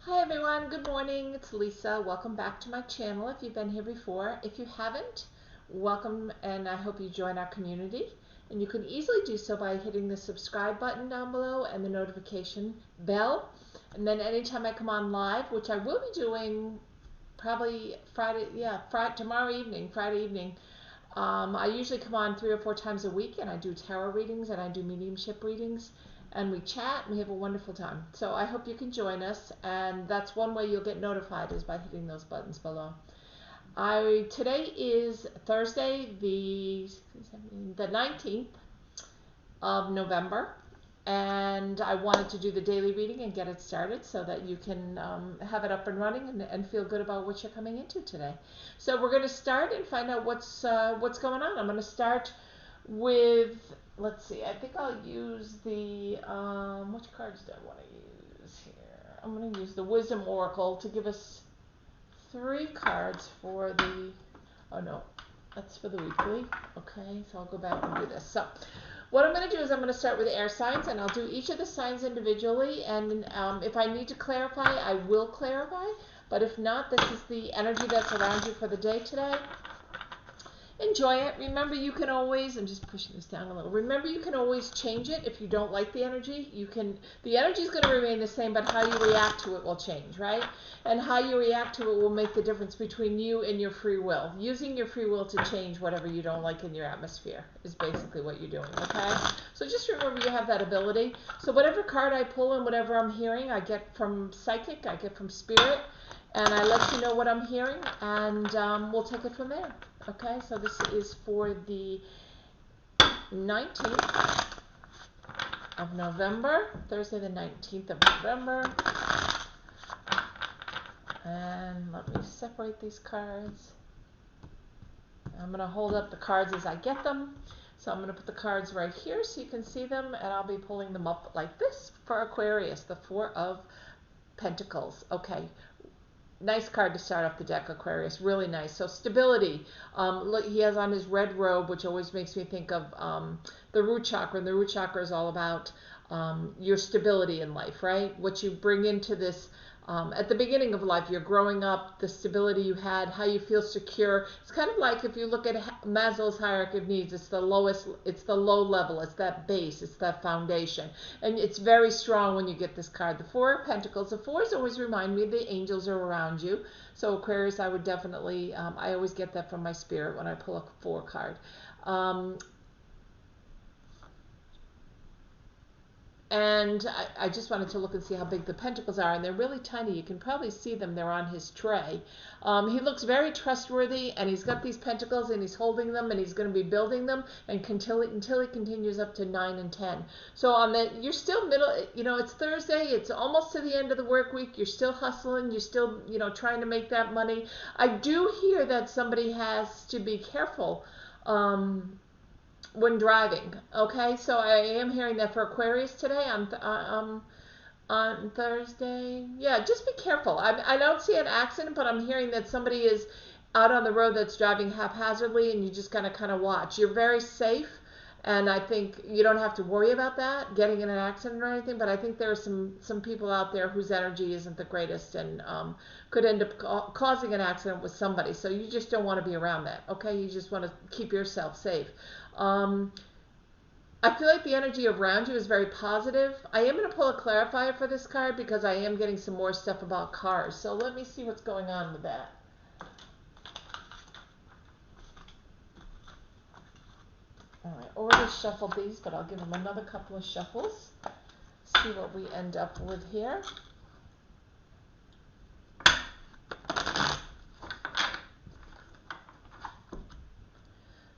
Hi everyone, good morning. It's Lisa. Welcome back to my channel if you've been here before. If you haven't, welcome, and I hope you join our community. And you can easily do so by hitting the subscribe button down below and the notification bell. And then anytime I come on live, which I will be doing probably tomorrow evening, Friday evening. I usually come on 3 or 4 times a week, and I do tarot readings and I do mediumship readings. And we chat and we have a wonderful time. So I hope you can join us, and that's one way you'll get notified is by hitting those buttons below. Today is Thursday, the 19th of November, and I wanted to do the daily reading and get it started so that you can have it up and running and feel good about what you're coming into today. So we're going to start and find out what's going on. I'm going to start with, let's see, I think I'll use the, which cards do I want to use here? I'm going to use the Wisdom Oracle to give us 3 cards for the, oh no, that's for the weekly. Okay, so I'll go back and do this. So what I'm going to do is I'm going to start with air signs, and I'll do each of the signs individually, and if I need to clarify, I will clarify, but if not, this is the energy that's around you for the day today. Enjoy it. Remember, you can always, I'm just pushing this down a little. Remember, you can always change it if you don't like the energy. The energy is going to remain the same, but how you react to it will change, right? And how you react to it will make the difference between you and your free will. Using your free will to change whatever you don't like in your atmosphere is basically what you're doing, okay? So just remember you have that ability. So whatever card I pull and whatever I'm hearing, I get from Psychic, I get from Spirit, and I let you know what I'm hearing, and we'll take it from there. Okay, so this is for the 19th of November, Thursday the 19th of November. And let me separate these cards. I'm going to hold up the cards as I get them. So I'm going to put the cards right here so you can see them, and I'll be pulling them up like this for Aquarius, the 4 of Pentacles. Okay. Nice card to start off the deck, Aquarius. Really nice. So stability. Look, he has on his red robe, which always makes me think of the root chakra. And the root chakra is all about your stability in life, right? What you bring into this at the beginning of life. You're growing up, the stability you had, how you feel secure. It's kind of like if you look at Maslow's hierarchy of needs, it's the lowest, it's the low level, it's that base, it's that foundation. And it's very strong when you get this card. The 4 of Pentacles. The 4s always remind me the angels are around you. So Aquarius, I would definitely, I always get that from my spirit when I pull a 4 card. And I just wanted to look and see how big the pentacles are, and they're really tiny. You can probably see them. They're on his tray. He looks very trustworthy, and he's got these pentacles, and he's holding them, and he's going to be building them until he continues up to 9 and 10. So you're still middle. It's Thursday. It's almost to the end of the work week. You're still hustling. You're still trying to make that money. I do hear that somebody has to be careful when driving. Okay, so I am hearing that for Aquarius today on Thursday. Yeah, just be careful. I don't see an accident, but I'm hearing that somebody is out on the road that's driving haphazardly, and you just gotta kind of watch. You're very safe, and I think you don't have to worry about that, getting in an accident or anything, but I think there are some people out there whose energy isn't the greatest, and could end up causing an accident with somebody. So you just don't want to be around that, okay? You just want to keep yourself safe. I feel like the energy around you is very positive. I am going to pull a clarifier for this card because I am getting some more stuff about cars. So let me see what's going on with that. All right, already shuffled these, but I'll give them another couple of shuffles. See what we end up with here.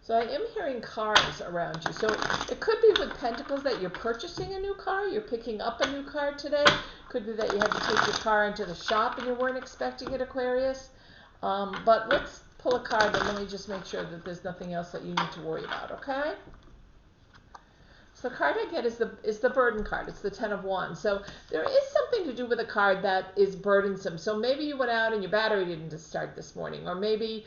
So I am hearing cars around you. So it could be with Pentacles that you're purchasing a new car. You're picking up a new car today. Could be that you had to take your car into the shop and you weren't expecting it, Aquarius. But let's pull a card and let me just make sure that there's nothing else that you need to worry about, okay? So the card I get is the burden card. It's the Ten of Wands. So there is something to do with a card that is burdensome. So maybe you went out and your battery didn't start this morning, or maybe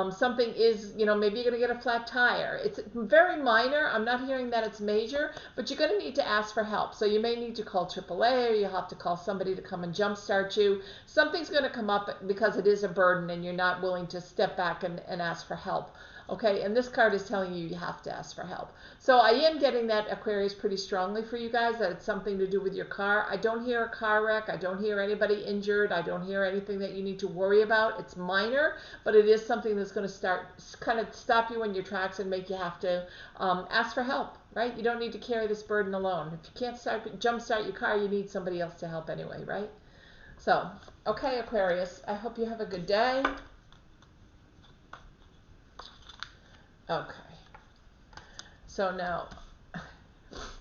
something is, maybe you're going to get a flat tire. It's very minor. I'm not hearing that it's major, but you're going to need to ask for help. So you may need to call AAA, or you'll have to call somebody to come and jumpstart you. Something's going to come up because it is a burden and you're not willing to step back and ask for help. Okay, and this card is telling you have to ask for help. So I am getting that, Aquarius, pretty strongly for you guys, that it's something to do with your car. I don't hear a car wreck. I don't hear anybody injured. I don't hear anything that you need to worry about. It's minor, but it is something that's going to kind of stop you in your tracks and make you have to ask for help, right? You don't need to carry this burden alone. If you can't jumpstart your car, you need somebody else to help anyway, right? So, okay, Aquarius, I hope you have a good day. Okay, so now,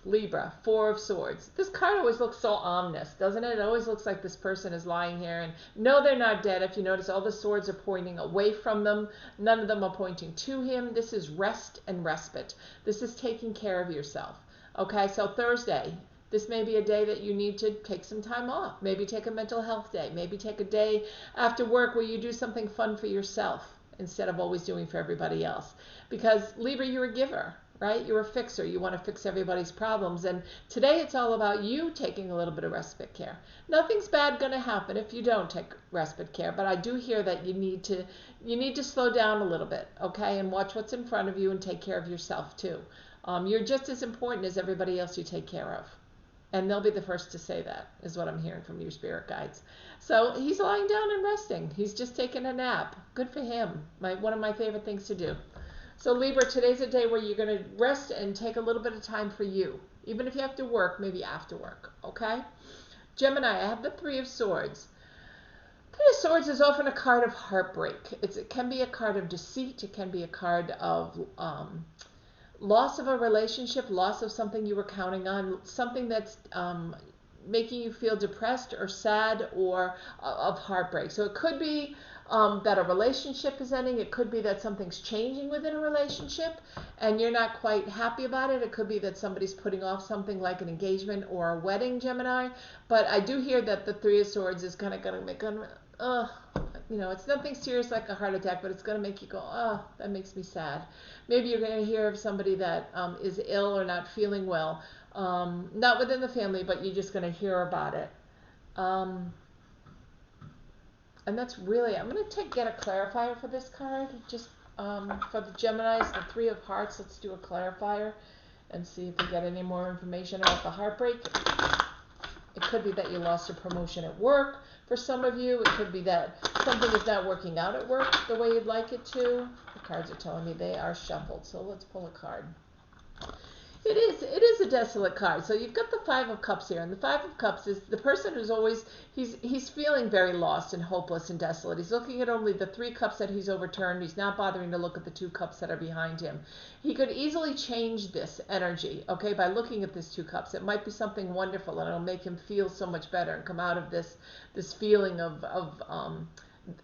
Libra, Four of Swords. This card always looks so ominous, doesn't it? It always looks like this person is lying here, and no, they're not dead. If you notice, all the swords are pointing away from them. None of them are pointing to him. This is rest and respite. This is taking care of yourself. Okay, so Thursday, this may be a day that you need to take some time off. Maybe take a mental health day. Maybe take a day after work where you do something fun for yourself instead of always doing for everybody else. Because Libra, you're a giver, right? You're a fixer. You want to fix everybody's problems. And today it's all about you taking a little bit of respite care. Nothing's bad going to happen if you don't take respite care, but I do hear that you need to slow down a little bit, okay? And watch what's in front of you and take care of yourself too. You're just as important as everybody else you take care of. And they'll be the first to say that, is what I'm hearing from your spirit guides. So he's lying down and resting. He's just taking a nap. Good for him. One of my favorite things to do. So Libra, today's a day where you're going to rest and take a little bit of time for you. Even if you have to work, maybe after work, okay? Gemini, I have the Three of Swords. Three of Swords is often a card of heartbreak. It can be a card of deceit. It can be a card of loss of a relationship, loss of something you were counting on, something that's making you feel depressed or sad or of heartbreak. So it could be that a relationship is ending. It could be that something's changing within a relationship and you're not quite happy about it. It could be that somebody's putting off something like an engagement or a wedding, Gemini. But I do hear that the Three of Swords is kind of going to make it's nothing serious like a heart attack, but it's going to make you go, oh, that makes me sad. Maybe you're going to hear of somebody that is ill or not feeling well, not within the family, but you're just going to hear about it. And that's really, I'm going to get a clarifier for this card, just for the Geminis, the Three of Hearts. Let's do a clarifier and see if we get any more information about the heartbreak. It could be that you lost your promotion at work for some of you. It could be that something is not working out at work the way you'd like it to. The cards are telling me they are shuffled, so let's pull a card. It is a desolate card. So you've got the Five of Cups here, and the Five of Cups is the person who's always, he's feeling very lost and hopeless and desolate. He's looking at only the 3 cups that he's overturned. He's not bothering to look at the 2 cups that are behind him. He could easily change this energy, okay, by looking at these 2 cups. It might be something wonderful, and it'll make him feel so much better and come out of this feeling of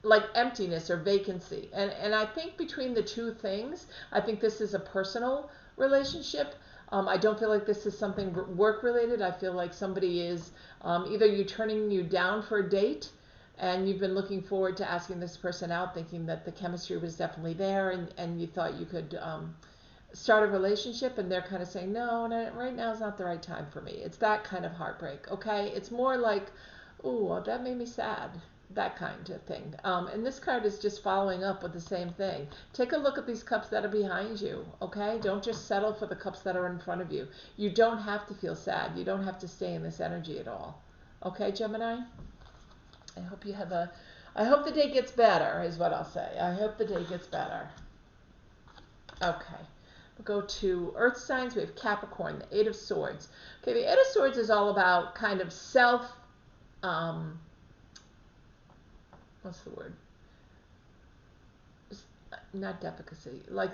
like emptiness or vacancy. And I think between the 2 things, I think this is a personal relationship. I don't feel like this is something work related. I feel like somebody is either you turning you down for a date and you've been looking forward to asking this person out, thinking that the chemistry was definitely there and you thought you could start a relationship, and they're kind of saying, no, right now is not the right time for me. It's that kind of heartbreak, okay? It's more like, oh, that made me sad. That kind of thing. And this card is just following up with the same thing. Take a look at these cups that are behind you, okay? Don't just settle for the cups that are in front of you. You don't have to feel sad. You don't have to stay in this energy at all. Okay, Gemini? I hope the day gets better, is what I'll say. I hope the day gets better. Okay. We'll go to Earth signs. We have Capricorn, the Eight of Swords. Okay, the Eight of Swords is all about kind of what's the word? Not deficacy, like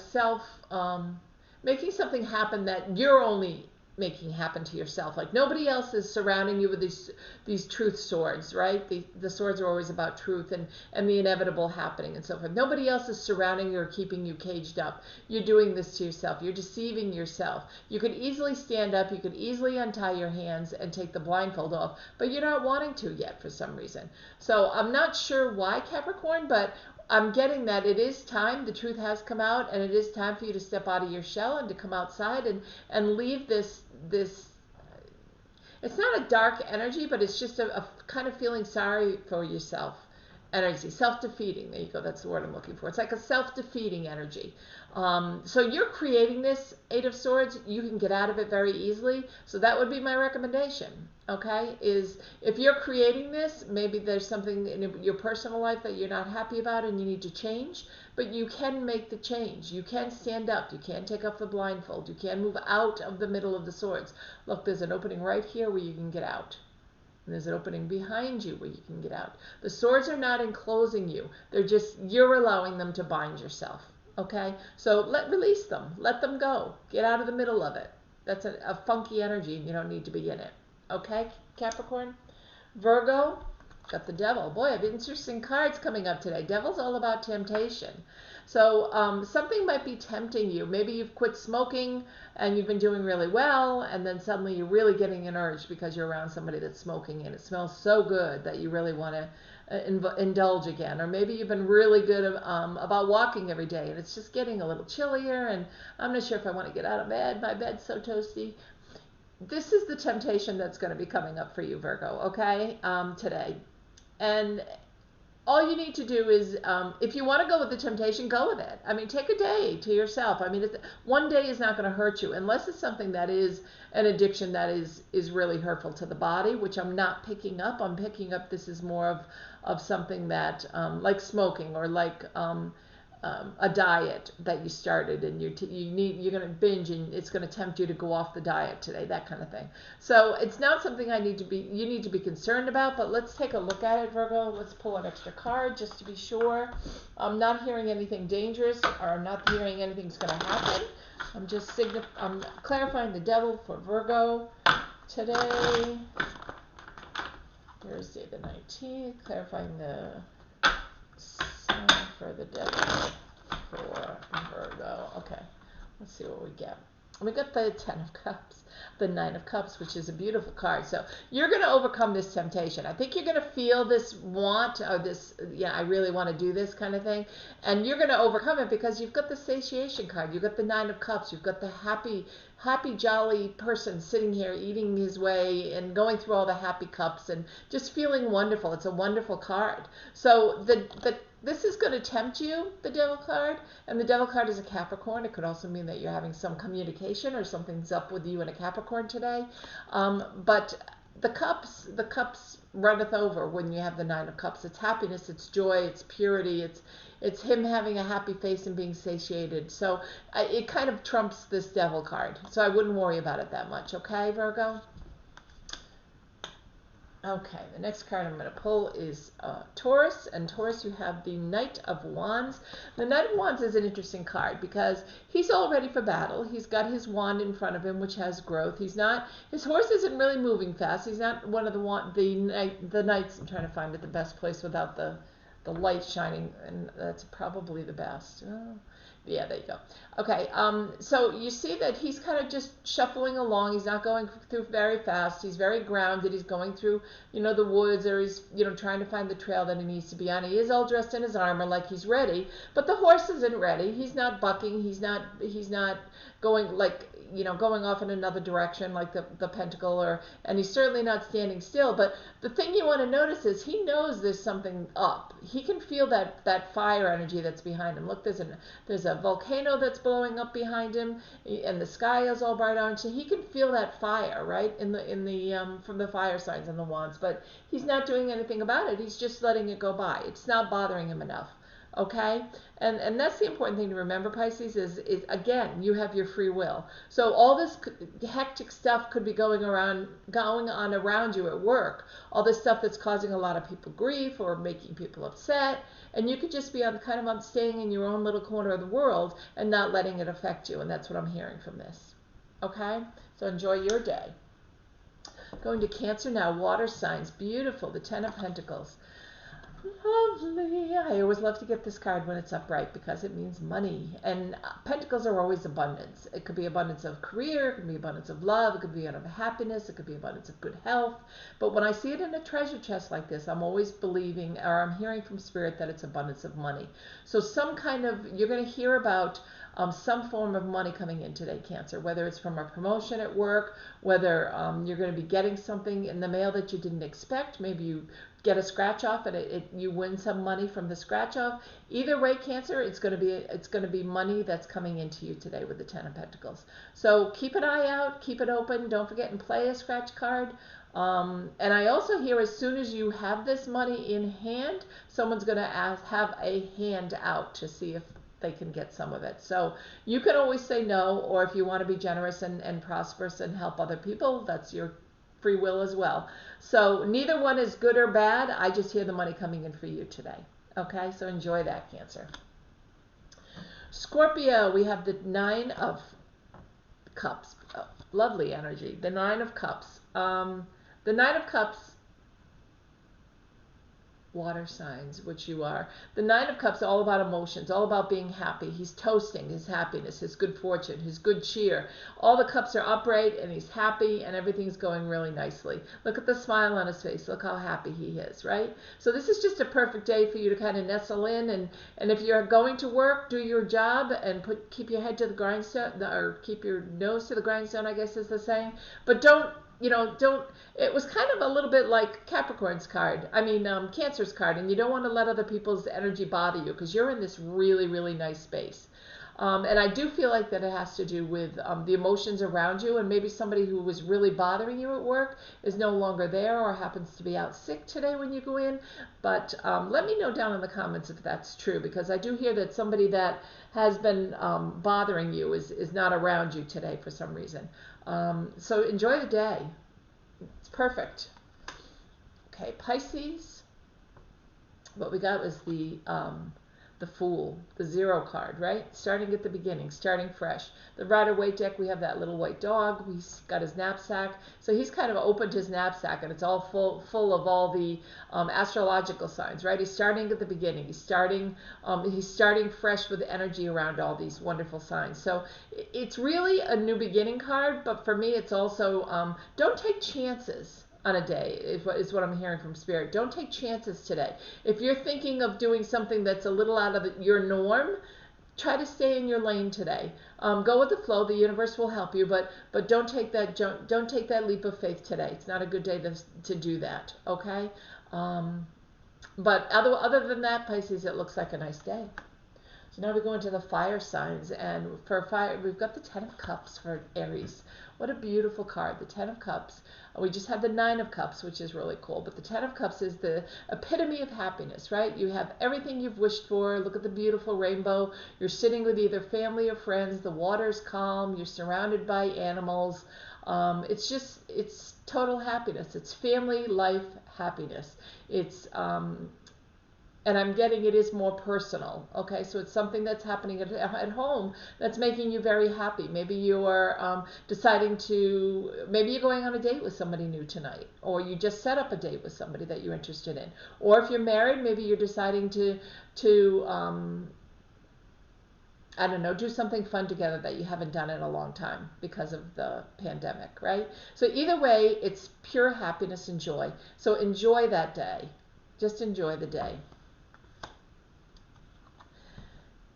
making something happen that you're only making happen to yourself. Like nobody else is surrounding you with these truth swords, right? The swords are always about truth and the inevitable happening and so forth. Nobody else is surrounding you or keeping you caged up. You're doing this to yourself. You're deceiving yourself. You could easily stand up. You could easily untie your hands and take the blindfold off, but you're not wanting to yet for some reason. So I'm not sure why, Capricorn, but I'm getting that it is time. The truth has come out, and it is time for you to step out of your shell and to come outside and leave this. It's not a dark energy, but it's just a kind of feeling sorry for yourself energy, self-defeating. There you go. That's the word I'm looking for. It's like a self-defeating energy. So you're creating this Eight of Swords. You can get out of it very easily. So that would be my recommendation. Okay, is if you're creating this, maybe there's something in your personal life that you're not happy about and you need to change, but you can make the change. You can stand up. You can take off the blindfold. You can move out of the middle of the swords. Look, there's an opening right here where you can get out. And there's an opening behind you where you can get out. The swords are not enclosing you. They're just, you're allowing them to bind yourself. Okay, so release them. Let them go. Get out of the middle of it. That's a funky energy and you don't need to be in it. Okay, Capricorn? Virgo, got the Devil. Boy, I have interesting cards coming up today. Devil's all about temptation. So something might be tempting you. Maybe you've quit smoking and you've been doing really well, and then suddenly you're really getting an urge because you're around somebody that's smoking and it smells so good that you really want to indulge again. Or maybe you've been really good about walking every day and it's just getting a little chillier and I'm not sure if I want to get out of bed. My bed's so toasty. This is the temptation that's going to be coming up for you, Virgo, okay, today. And all you need to do is, if you want to go with the temptation, go with it. I mean, take a day to yourself. I mean, one day is not going to hurt you unless it's something that is an addiction that is really hurtful to the body, which I'm not picking up. I'm picking up this is more of something that, like smoking or like a diet that you started and you're going to binge and it's going to tempt you to go off the diet today, that kind of thing. So it's not something you need to be concerned about, but let's take a look at it, Virgo. Let's pull an extra card just to be sure. I'm not hearing anything dangerous, or I'm not hearing anything's going to happen. I'm clarifying the Devil for Virgo today, Thursday the 19th, clarifying the for the Devil for Virgo. Okay, let's see what we get. We got the Ten of Cups, the Nine of Cups, which is a beautiful card. So you're going to overcome this temptation. I think you're going to feel this want, or this, yeah, I really want to do this kind of thing. And you're going to overcome it because you've got the satiation card. You've got the Nine of Cups. You've got the happy, jolly person sitting here eating his way and going through all the happy cups and just feeling wonderful. It's a wonderful card. So this is going to tempt you, the Devil card, and the Devil card is a Capricorn. It could also mean that you're having some communication or something's up with you and a Capricorn today. But the cups runneth over when you have the Nine of Cups. It's happiness, it's joy, it's purity, it's him having a happy face and being satiated. So it kind of trumps this Devil card. So I wouldn't worry about it that much, okay, Virgo? Okay, the next card I'm going to pull is Taurus, and Taurus, you have the Knight of Wands. The Knight of Wands is an interesting card because he's all ready for battle. He's got his wand in front of him, which has growth. His horse isn't really moving fast. He's not one of the knights. I'm trying to find it the best place without the light shining, and that's probably the best. Oh. Yeah, there you go. Okay, so you see that he's kind of just shuffling along. He's not going through very fast. He's very grounded. He's going through, the woods, or he's, trying to find the trail that he needs to be on. He is all dressed in his armor like he's ready, but the horse isn't ready. He's not bucking. He's not going going off in another direction like the pentacle, and he's certainly not standing still. But the thing you want to notice is he knows there's something up. He can feel that fire energy that's behind him. Look, there's a volcano that's blowing up behind him, and the sky is all bright orange. So he can feel that fire, right, in the from the fire signs and the wands. But he's not doing anything about it. He's just letting it go by. It's not bothering him enough. Okay, and that's the important thing to remember, Pisces, is again, you have your free will. So all this hectic stuff could be going on around you at work, all this stuff that's causing a lot of people grief or making people upset, and you could just be staying in your own little corner of the world and not letting it affect you, and that's what I'm hearing from this. Okay, So enjoy your day. Going to Cancer now, water signs, beautiful, the Ten of Pentacles. Lovely. I always love to get this card when it's upright because it means money. And pentacles are always abundance. It could be abundance of career, it could be abundance of love, it could be abundance of happiness, it could be abundance of good health. But when I see it in a treasure chest like this, I'm always believing, or I'm hearing from Spirit, that it's abundance of money. So some kind of, you're going to hear about some form of money coming in today, Cancer, whether it's from a promotion at work, whether you're going to be getting something in the mail that you didn't expect. Maybe you get a scratch off and you win some money from the scratch off. Either way, Cancer, it's going to be money that's coming into you today with the Ten of Pentacles. So keep an eye out, keep it open. Don't forget and play a scratch card. And I also hear, as soon as you have this money in hand, someone's going to have a hand out to see if they can get some of it. So you can always say no, or if you want to be generous and prosperous and help other people, that's your free will as well. So neither one is good or bad. I just hear the money coming in for you today. Okay, so enjoy that, Cancer. Scorpio, we have the Nine of Cups. Oh, lovely energy. The Nine of Cups. The Nine of Cups, water signs, which you are. The Nine of Cups, all about emotions, all about being happy. He's toasting his happiness, his good fortune, his good cheer. All the cups are upright and he's happy and everything's going really nicely. Look at the smile on his face. Look how happy he is, right? So this is just a perfect day for you to kind of nestle in, and if you're going to work, do your job and keep your head to the grindstone, or keep your nose to the grindstone, I guess is the saying. But don't, it was kind of a little bit like Capricorn's card, Cancer's card, and you don't want to let other people's energy bother you because you're in this really, really nice space. And I do feel like that it has to do with the emotions around you, and maybe somebody who was really bothering you at work is no longer there or happens to be out sick today when you go in. But let me know down in the comments if that's true, because I do hear that somebody that has been bothering you is not around you today for some reason. So enjoy the day. It's perfect. Okay, Pisces. What we got was the Fool, the Zero card, right? Starting at the beginning, starting fresh. The Rider-Waite deck, we have that little white dog. He's got his knapsack. So he's kind of opened his knapsack, and it's all full of all the astrological signs, right? He's starting at the beginning. He's starting fresh with the energy around all these wonderful signs. So it's really a new beginning card, but for me, it's also don't take chances on a day, is what I'm hearing from Spirit. Don't take chances today. If you're thinking of doing something that's a little out of your norm, try to stay in your lane today. Go with the flow. The universe will help you, but don't take that leap of faith today. It's not a good day to do that. Okay. But other than that, Pisces, it looks like a nice day. So now we go into the fire signs, and for fire, we've got the Ten of Cups for Aries. What a beautiful card, the Ten of Cups. We just had the Nine of Cups, which is really cool, but the Ten of Cups is the epitome of happiness, right? You have everything you've wished for. Look at the beautiful rainbow. You're sitting with either family or friends. The water's calm. You're surrounded by animals. It's total happiness. It's family life happiness. It's and I'm getting it is more personal. Okay, so it's something that's happening at home that's making you very happy. Maybe you're maybe you're going on a date with somebody new tonight, or you just set up a date with somebody that you're interested in. Or if you're married, maybe you're deciding to I don't know, do something fun together that you haven't done in a long time because of the pandemic, right? So either way, it's pure happiness and joy. So enjoy that day. Just enjoy the day.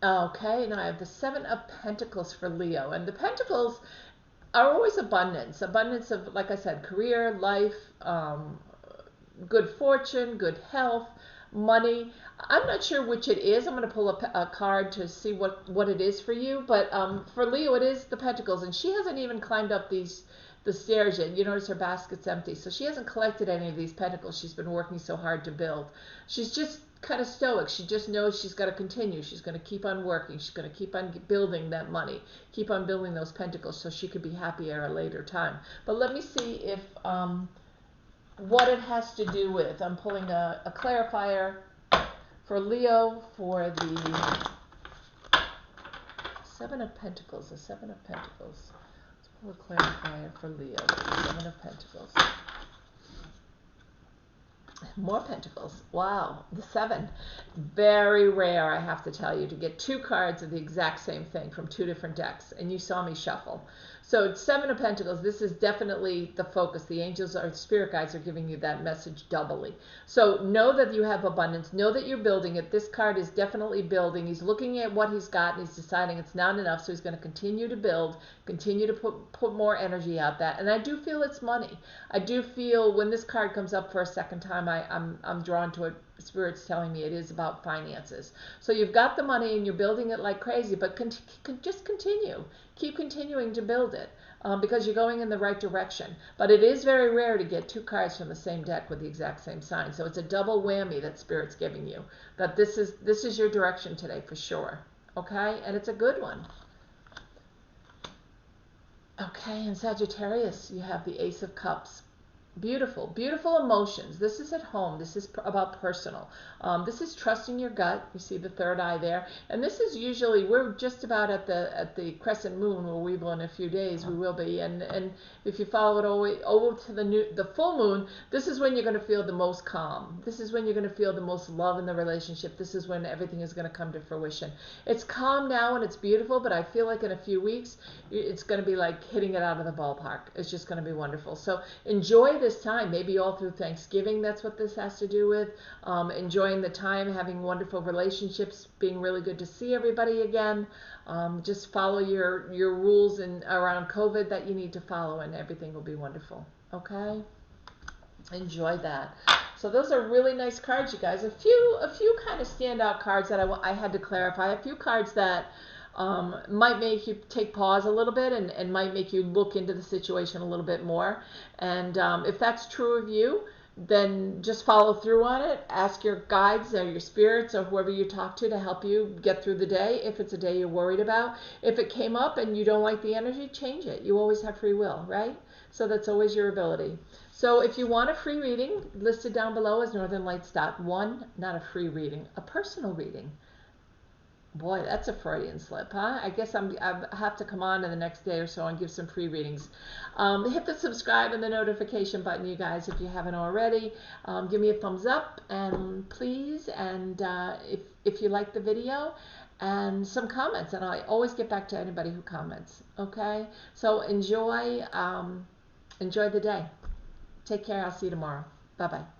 Okay, now I have the Seven of Pentacles for Leo. And the Pentacles are always abundance. Abundance of, like I said, career, life, good fortune, good health, money. I'm not sure which it is. I'm going to pull a card to see what it is for you. But for Leo, it is the Pentacles. And she hasn't even climbed up the stairs yet. You notice her basket's empty. So she hasn't collected any of these pentacles she's been working so hard to build. She's just kind of stoic. She just knows she's got to continue. She's going to keep on working. She's going to keep on building that money, keep on building those pentacles so she could be happy at a later time. But let me see if what it has to do with. I'm pulling a clarifier for Leo for the Seven of Pentacles. The Seven of Pentacles. Let's We'll clarify it for Leo. Seven of Pentacles. More Pentacles. Wow. The 7. Very rare, I have to tell you, to get 2 cards of the exact same thing from 2 different decks. And you saw me shuffle. So it's 7 of Pentacles. This is definitely the focus. The angels or spirit guides are giving you that message doubly. So know that you have abundance. Know that you're building it. This card is definitely building. He's looking at what he's got and he's deciding it's not enough. So he's going to continue to build, continue to put more energy out there. And I do feel it's money. I do feel when this card comes up for a second time, I'm drawn to it. Spirit's telling me it is about finances. So you've got the money and you're building it like crazy, but just continue. Keep continuing to build it because you're going in the right direction. But it is very rare to get 2 cards from the same deck with the exact same sign. So it's a double whammy that Spirit's giving you. That this is your direction today for sure. Okay? And it's a good one. Okay, and Sagittarius, you have the Ace of Cups. Beautiful, beautiful emotions. This is at home. This is about personal. This is trusting your gut. You see the third eye there. And this is usually, we're just about at the crescent moon, where we will in a few days, we will be. And if you follow it all the way over to the full moon, this is when you're going to feel the most calm. This is when you're going to feel the most love in the relationship. This is when everything is going to come to fruition. It's calm now and it's beautiful, but I feel like in a few weeks, it's going to be like hitting it out of the ballpark. It's just going to be wonderful. So enjoy this time, maybe all through Thanksgiving. That's what this has to do with. Enjoying the time, having wonderful relationships, being really good to see everybody again. Just follow your rules around COVID that you need to follow, and everything will be wonderful. Okay? Enjoy that. So those are really nice cards, you guys. A few kind of standout cards that I had to clarify. A few cards that might make you take pause a little bit and might make you look into the situation a little bit more. And if that's true of you, then just follow through on it. Ask your guides or your spirits or whoever you talk to help you get through the day if it's a day you're worried about. If it came up and you don't like the energy, change it. You always have free will, right? So that's always your ability. So if you want a free reading, listed down below is northernlights.1, not a free reading, a personal reading. Boy, that's a Freudian slip, huh? I guess I have to come on in the next day or so and give some free readings. Hit the subscribe and the notification button, you guys, if you haven't already. Give me a thumbs up, and please, and if you like the video, and some comments, and I always get back to anybody who comments. Okay, so enjoy the day. Take care. I'll see you tomorrow. Bye bye.